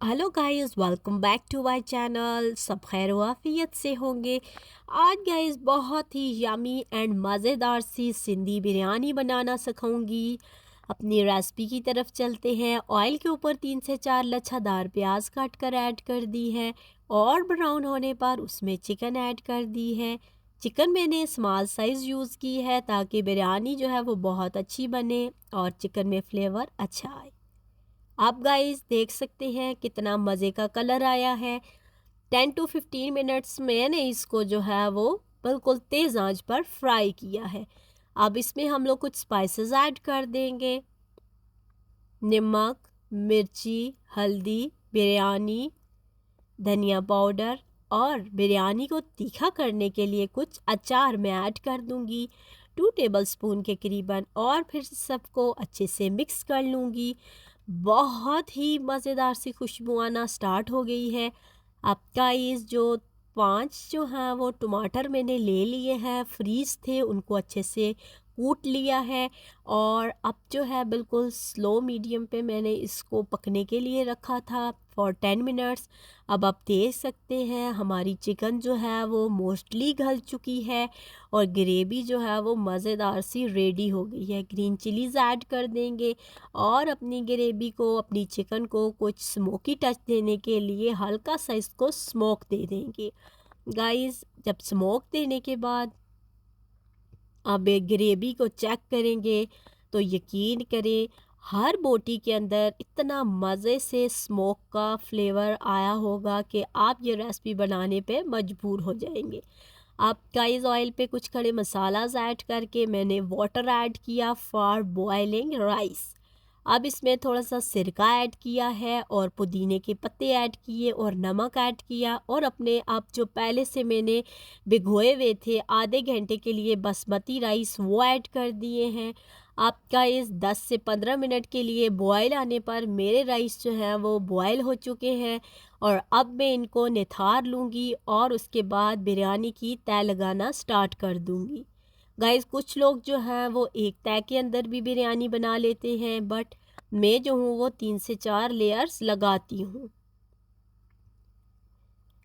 Hello guys, welcome back to my channel. सब खैर वाफियत से होंगे। आज गाइस बहुत ही यमी एंड मज़ेदार सी सिंधी बिरयानी बनाना सिखाऊंगी। अपनी रेसिपी की तरफ चलते हैं। ऑयल के ऊपर 3 से 4 लच्छादार प्याज काट कर ऐड कर दी है और ब्राउन होने पर उसमें चिकन ऐड कर दी है। चिकन मैंने स्मॉल साइज़ यूज़ की है ताकि बिरयानी जो है वो बहुत अच्छी बने और चिकन में फ्लेवर अच्छा आए। आप गाइस देख सकते हैं कितना मज़े का कलर आया है। 10 to 15 मिनट्स मैंने इसको जो है वो बिल्कुल तेज़ आंच पर फ्राई किया है। अब इसमें हम लोग कुछ स्पाइसेस ऐड कर देंगे। नमक, मिर्ची, हल्दी, बिरयानी धनिया पाउडर और बिरयानी को तीखा करने के लिए कुछ अचार मैं ऐड कर दूंगी 2 टेबलस्पून के करीबन, और फिर सबको अच्छे से मिक्स कर लूँगी। बहुत ही मज़ेदार सी खुशबू आना स्टार्ट हो गई है। अब गाइस जो 5 जो हैं वो टमाटर मैंने ले लिए हैं, फ्रीज़ थे, उनको अच्छे से कूट लिया है। और अब जो है बिल्कुल स्लो मीडियम पे मैंने इसको पकने के लिए रखा था फॉर 10 मिनट्स। अब आप देख सकते हैं हमारी चिकन जो है वो मोस्टली गल चुकी है और ग्रेवी जो है वो मज़ेदार सी रेडी हो गई है। ग्रीन चिलीज़ ऐड कर देंगे और अपनी ग्रेवी को, अपनी चिकन को कुछ स्मोकी टच देने के लिए हल्का सा इसको स्मोक दे देंगे। गाइस जब स्मोक देने के बाद अब ग्रेवी को चेक करेंगे तो यकीन करें हर बोटी के अंदर इतना मज़े से स्मोक का फ्लेवर आया होगा कि आप ये रेसिपी बनाने पे मजबूर हो जाएंगे। आप गाइस ऑयल पे कुछ खड़े मसालाज ऐड करके मैंने वाटर ऐड किया फॉर बॉइलिंग राइस। अब इसमें थोड़ा सा सिरका ऐड किया है और पुदीने के पत्ते ऐड किए और नमक ऐड किया और अपने आप जो पहले से मैंने भिगोए हुए थे आधे घंटे के लिए बासमती राइस वो ऐड कर दिए हैं। आपका इस 10 से 15 मिनट के लिए बॉयल आने पर मेरे राइस जो हैं वो बॉयल हो चुके हैं और अब मैं इनको निथार लूँगी और उसके बाद बिरयानी की तय लगाना स्टार्ट कर दूँगी। गाइस कुछ लोग जो हैं वो एक तय के अंदर भी बिरयानी बना लेते हैं, बट मैं जो हूँ वो 3 से 4 लेयर्स लगाती हूँ।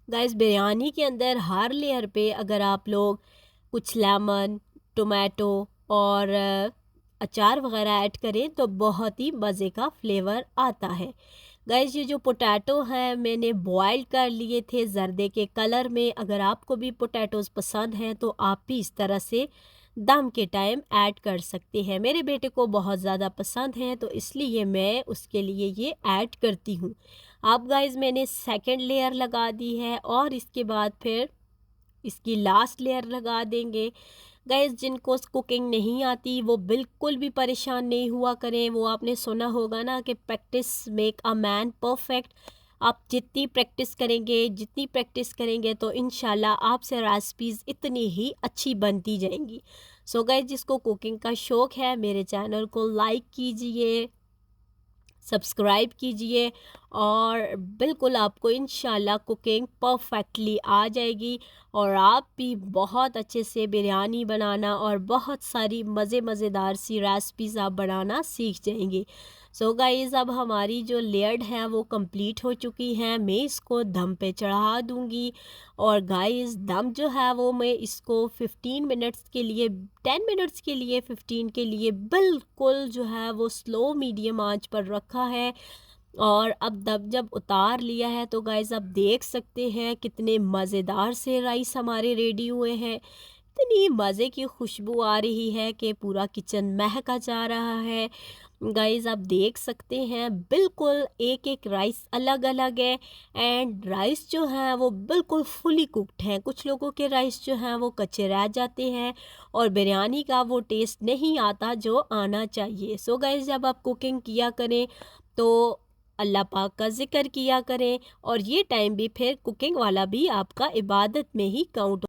गाइस बिरयानी के अंदर हर लेयर पे अगर आप लोग कुछ लेमन, टोमेटो और अचार वगैरह ऐड करें तो बहुत ही मज़े का फ्लेवर आता है। गाइस ये जो पोटैटो हैं मैंने बॉयल कर लिए थे जर्दे के कलर में। अगर आपको भी पोटैटोज़ पसंद हैं तो आप भी इस तरह से दम के टाइम ऐड कर सकते हैं। मेरे बेटे को बहुत ज़्यादा पसंद हैं तो इसलिए मैं उसके लिए ये ऐड करती हूँ। अब गाइस मैंने सेकंड लेयर लगा दी है और इसके बाद फिर इसकी लास्ट लेयर लगा देंगे। गाइस जिनको कुकिंग नहीं आती वो बिल्कुल भी परेशान नहीं हुआ करें। वो आपने सुना होगा ना कि practice make a man perfect. आप जितनी प्रैक्टिस करेंगे तो इंशाल्लाह आपसे रेसिपीज़ इतनी ही अच्छी बनती जाएंगी। सो गाइस जिसको कुकिंग का शौक़ है मेरे चैनल को लाइक कीजिए, सब्सक्राइब कीजिए और बिल्कुल आपको इंशाल्लाह कुकिंग परफेक्टली आ जाएगी और आप भी बहुत अच्छे से बिरयानी बनाना और बहुत सारी मज़ेदार सी रेसिपीज़ आप बनाना सीख जाएंगे। सो गाइज़ अब हमारी जो लेयर्ड है वो कंप्लीट हो चुकी हैं। मैं इसको दम पे चढ़ा दूंगी और गाइस दम जो है वो मैं इसको 15 मिनट्स के लिए 10 मिनट्स के लिए 15 के लिए बिल्कुल जो है वो स्लो मीडियम आंच पर रखा है। और अब दम जब उतार लिया है तो गाइस आप देख सकते हैं कितने मज़ेदार से राइस हमारे रेडी हुए हैं। इतनी मज़े की खुशबू आ रही है कि पूरा किचन महका जा रहा है। गाइस आप देख सकते हैं बिल्कुल एक एक राइस अलग अलग है एंड राइस जो हैं वो बिल्कुल फुली कुक्ड हैं। कुछ लोगों के राइस जो हैं वो कच्चे रह जाते हैं और बिरयानी का वो टेस्ट नहीं आता जो आना चाहिए। सो गाइस जब आप कुकिंग किया करें तो अल्लाह पाक का ज़िक्र किया करें और ये टाइम भी फिर कुकिंग वाला भी आपका इबादत में ही काउंट